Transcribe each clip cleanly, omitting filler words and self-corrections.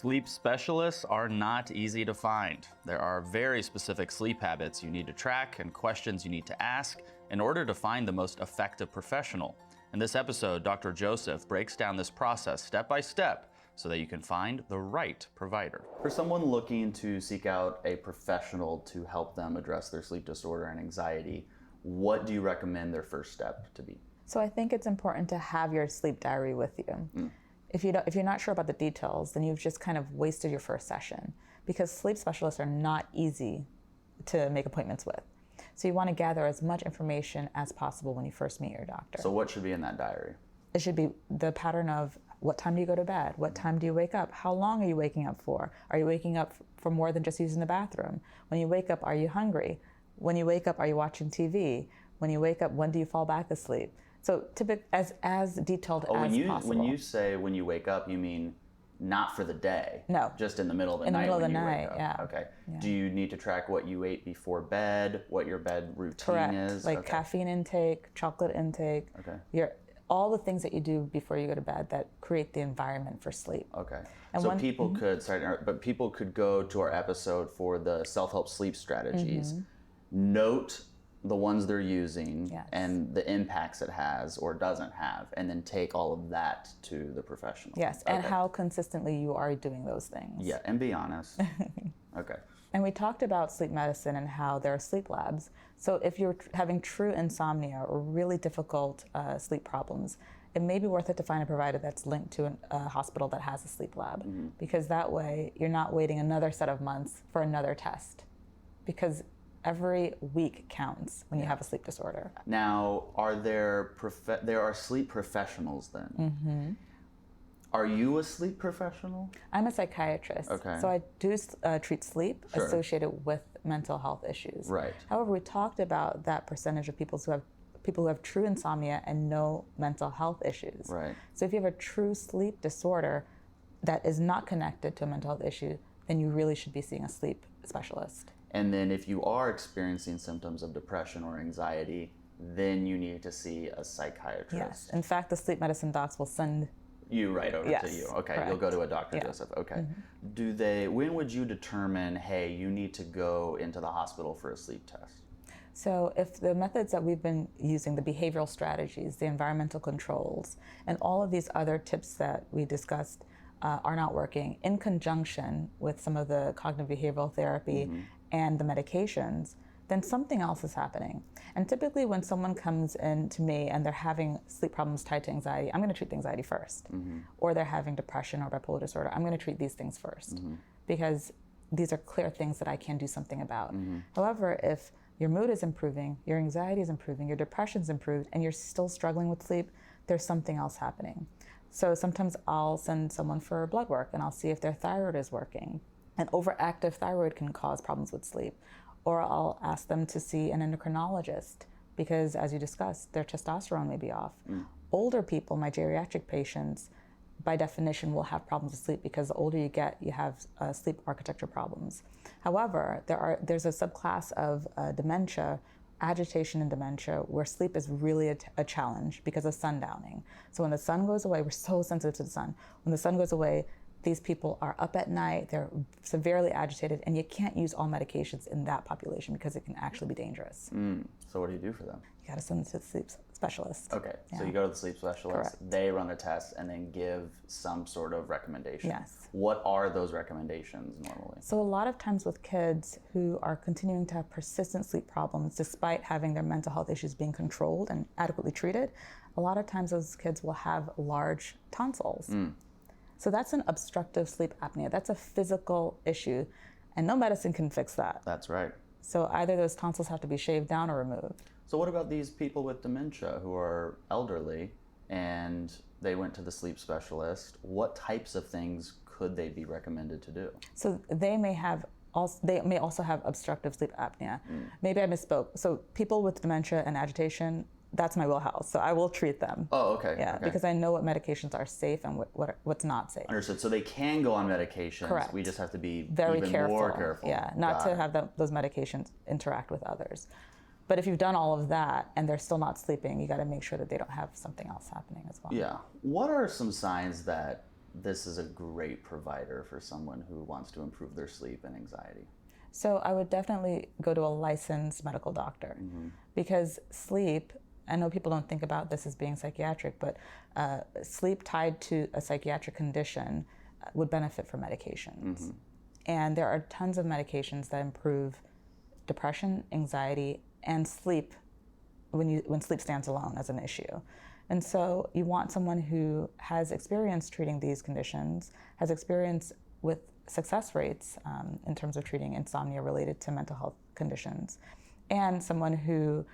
Sleep specialists are not easy to find. There are very specific sleep habits you need to track and questions you need to ask in order to find the most effective professional. In this episode, Dr. Joseph breaks down this process step by step so that you can find the right provider. For someone looking to seek out a professional to help them address their sleep disorder and anxiety, what do you recommend their first step to be? So I think it's important to have your sleep diary with you. If you're not sure about the details, then you've just kind of wasted your first session, because sleep specialists are not easy to make appointments with. So you want to gather as much information as possible when you first meet your doctor. So what should be in that diary? It should be the pattern of what time do you go to bed? What time do you wake up? How long are you waking up for? Are you waking up for more than just using the bathroom? When you wake up, are you hungry? When you wake up, are you watching TV? When you wake up, when do you fall back asleep? So as detailed as possible. When you say when you wake up, you mean not for the day? No. Just in the middle of the night? In the middle of the when you night, wake up. yeah. Okay. Yeah. Do you need to track what you ate before bed, what your bed routine Correct. is? Like okay. caffeine intake, chocolate intake. Okay. All the things that you do before you go to bed that create the environment for sleep. Okay. And so people could go to our episode for the self-help sleep strategies, note the ones they're using and the impacts it has or doesn't have, and then take all of that to the professional. Yes, and how consistently you are doing those things. Yeah, and be honest. Okay. And we talked about sleep medicine and how there are sleep labs. So if you're having true insomnia or really difficult sleep problems, it may be worth it to find a provider that's linked to a hospital that has a sleep lab, because that way you're not waiting another set of months for another test, because every week counts when you have a sleep disorder. Now, there are sleep professionals then? Are you a sleep professional? I'm a psychiatrist, so I do treat sleep associated with mental health issues. Right. However, we talked about that percentage of people who have true insomnia and no mental health issues. Right. So if you have a true sleep disorder that is not connected to a mental health issue, then you really should be seeing a sleep specialist. And then if you are experiencing symptoms of depression or anxiety, then you need to see a psychiatrist. Yes. In fact, the sleep medicine docs will send you right over to you. Okay, correct. You'll go to a Dr. Joseph. Okay. When would you determine, hey, you need to go into the hospital for a sleep test? So if the methods that we've been using, the behavioral strategies, the environmental controls, and all of these other tips that we discussed are not working, in conjunction with some of the cognitive behavioral therapy and the medications, then something else is happening. And typically when someone comes in to me and they're having sleep problems tied to anxiety, I'm going to treat the anxiety first. Or they're having depression or bipolar disorder, I'm going to treat these things first, because these are clear things that I can do something about. However, if your mood is improving, your anxiety is improving, your depression's improved, and you're still struggling with sleep, there's something else happening. So sometimes I'll send someone for blood work and I'll see if their thyroid is working. An overactive thyroid can cause problems with sleep. Or I'll ask them to see an endocrinologist, because as you discussed, their testosterone may be off. Older people, my geriatric patients, by definition will have problems with sleep, because the older you get, you have sleep architecture problems. However, there's a subclass of dementia, agitation and dementia, where sleep is really a challenge because of sundowning. So when the sun goes away, we're so sensitive to the sun. When the sun goes away, these people are up at night, they're severely agitated, and you can't use all medications in that population because it can actually be dangerous. So what do you do for them? You gotta send them to the sleep specialist. Okay, so you go to the sleep specialist, they run the test, and then give some sort of recommendation. Yes. What are those recommendations normally? So a lot of times with kids who are continuing to have persistent sleep problems despite having their mental health issues being controlled and adequately treated, a lot of times those kids will have large tonsils. So that's an obstructive sleep apnea. That's a physical issue, and no medicine can fix that. That's right. So either those tonsils have to be shaved down or removed. So what about these people with dementia who are elderly and they went to the sleep specialist? What types of things could they be recommended to do? So they may also have obstructive sleep apnea. Maybe I misspoke. So people with dementia and agitation, that's my wheelhouse. So I will treat them. Oh, okay. Yeah, okay. because I know what medications are safe and what's not safe. Understood. So they can go on medications. Correct. We just have to be very even careful. more careful. Yeah, not to have those medications interact with others. But if you've done all of that and they're still not sleeping, you got to make sure that they don't have something else happening as well. Yeah. What are some signs that this is a great provider for someone who wants to improve their sleep and anxiety? So I would definitely go to a licensed medical doctor, because sleep, I know people don't think about this as being psychiatric, but sleep tied to a psychiatric condition would benefit from medications. And there are tons of medications that improve depression, anxiety, and sleep when sleep stands alone as an issue. And so you want someone who has experience treating these conditions, has experience with success rates in terms of treating insomnia related to mental health conditions, and someone who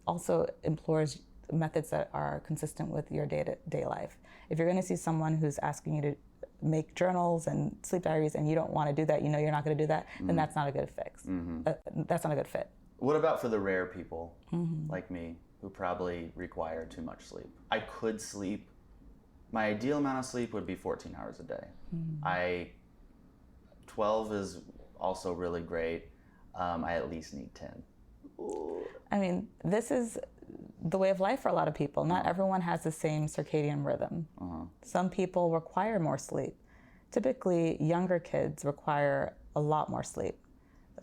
also employs methods that are consistent with your day-to-day life. If you're going to see someone who's asking you to make journals and sleep diaries and you don't want to do that, you know you're not going to do that, then that's not a good fix. That's not a good fit. What about for the rare people like me who probably require too much sleep? I could sleep, my ideal amount of sleep would be 14 hours a day. 12 is also really great. I at least need 10. I mean, this is the way of life for a lot of people. Not everyone has the same circadian rhythm. Some people require more sleep. Typically, younger kids require a lot more sleep,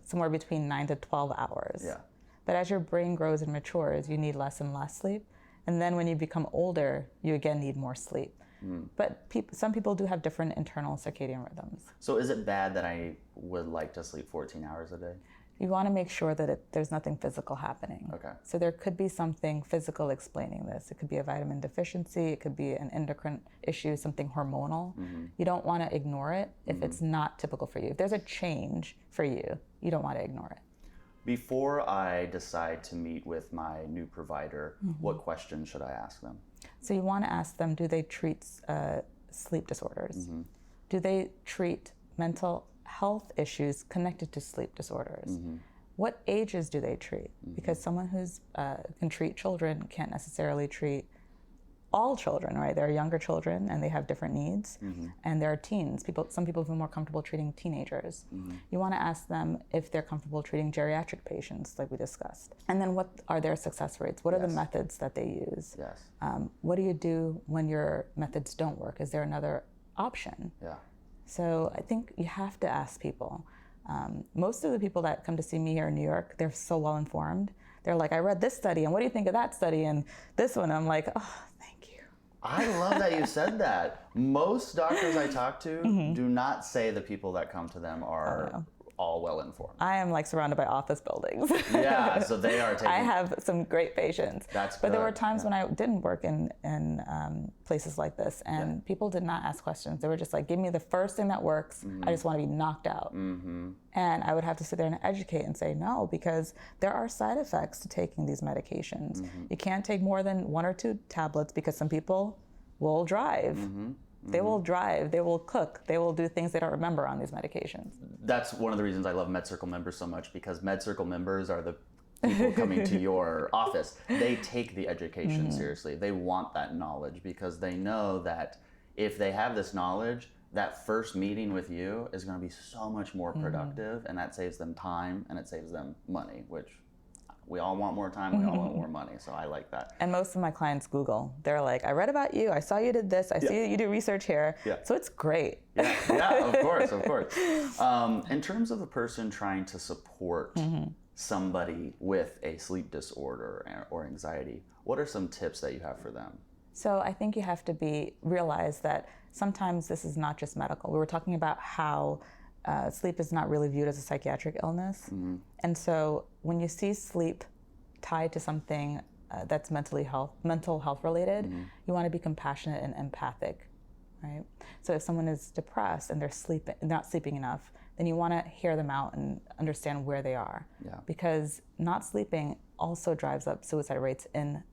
somewhere between 9 to 12 hours. But as your brain grows and matures, you need less and less sleep. And then when you become older, you again need more sleep. But some people do have different internal circadian rhythms. So is it bad that I would like to sleep 14 hours a day? You want to make sure that there's nothing physical happening. Okay. So there could be something physical explaining this. It could be a vitamin deficiency. It could be an endocrine issue, something hormonal. You don't want to ignore it if it's not typical for you. If there's a change for you, you don't want to ignore it. Before I decide to meet with my new provider, what questions should I ask them? So you want to ask them, do they treat sleep disorders? Do they treat mental health issues connected to sleep disorders? What ages do they treat? Because someone who's can treat children can't necessarily treat all children, right? There are younger children and they have different needs, and there are teens. Some people feel more comfortable treating teenagers. You want to ask them if they're comfortable treating geriatric patients, like we discussed. And then what are their success rates? What are the methods that they use? What do you do when your methods don't work? Is there another option? So I think you have to ask people. Most of the people that come to see me here in New York, they're so well informed. They're like, I read this study, and what do you think of that study? And this one, I'm like, oh, thank you. I love that you said that. Most doctors I talk to do not say the people that come to them are all well informed. I am like surrounded by office buildings. So they are taking... I have some great patients. That's good. But there were times when I didn't work in places like this, and people did not ask questions. They were just like, give me the first thing that works. I just want to be knocked out. And I would have to sit there and educate and say, no, because there are side effects to taking these medications. You can't take more than 1 or 2 tablets because some people will drive. They will drive, they will cook, they will do things they don't remember on these medications. That's one of the reasons I love MedCircle members so much, because MedCircle members are the people coming to your office. They take the education seriously. They want that knowledge because they know that if they have this knowledge, that first meeting with you is going to be so much more productive, and that saves them time and it saves them money, which we all want more time, we all want more money, so I like that. And most of my clients Google. They're like, I read about you, I saw you did this, I see that you do research here, so it's great. Of course. In terms of a person trying to support somebody with a sleep disorder or anxiety, what are some tips that you have for them? So I think you have to realize that sometimes this is not just medical. We were talking about how sleep is not really viewed as a psychiatric illness. And so when you see sleep tied to something that's mental health related, you want to be compassionate and empathic, right? So if someone is depressed and they're not sleeping enough, then you want to hear them out and understand where they are. Because not sleeping also drives up suicide rates in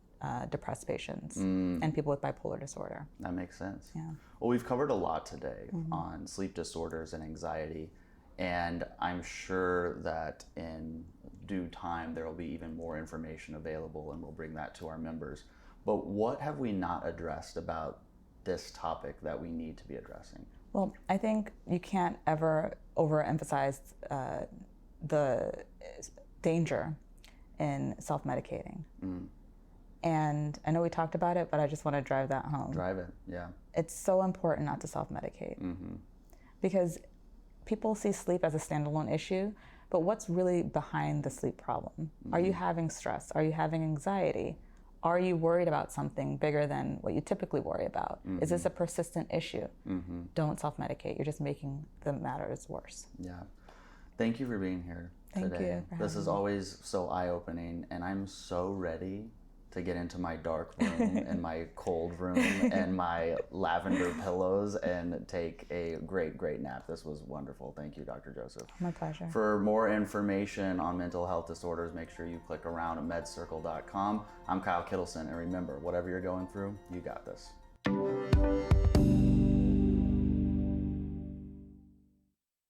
depressed patients and people with bipolar disorder. That makes sense. Well, we've covered a lot today on sleep disorders and anxiety, and I'm sure that in due time there will be even more information available, and we'll bring that to our members. But what have we not addressed about this topic that we need to be addressing? Well, I think you can't ever overemphasize the danger in self-medicating. And I know we talked about it, but I just want to drive that home. Drive it, yeah. It's so important not to self-medicate. Mm-hmm. Because people see sleep as a standalone issue, but what's really behind the sleep problem? Mm-hmm. Are you having stress? Are you having anxiety? Are you worried about something bigger than what you typically worry about? Mm-hmm. Is this a persistent issue? Mm-hmm. Don't self-medicate. You're just making the matters worse. Yeah. Thank you for being here today. Thank you. This is always so eye-opening, and I'm so ready to get into my dark room and my cold room and my lavender pillows and take a great nap. This was wonderful. Thank you, Dr. Joseph. My pleasure. For more information on mental health disorders, make sure you click around at medcircle.com. I'm Kyle Kittleson, and remember, whatever you're going through, you got this.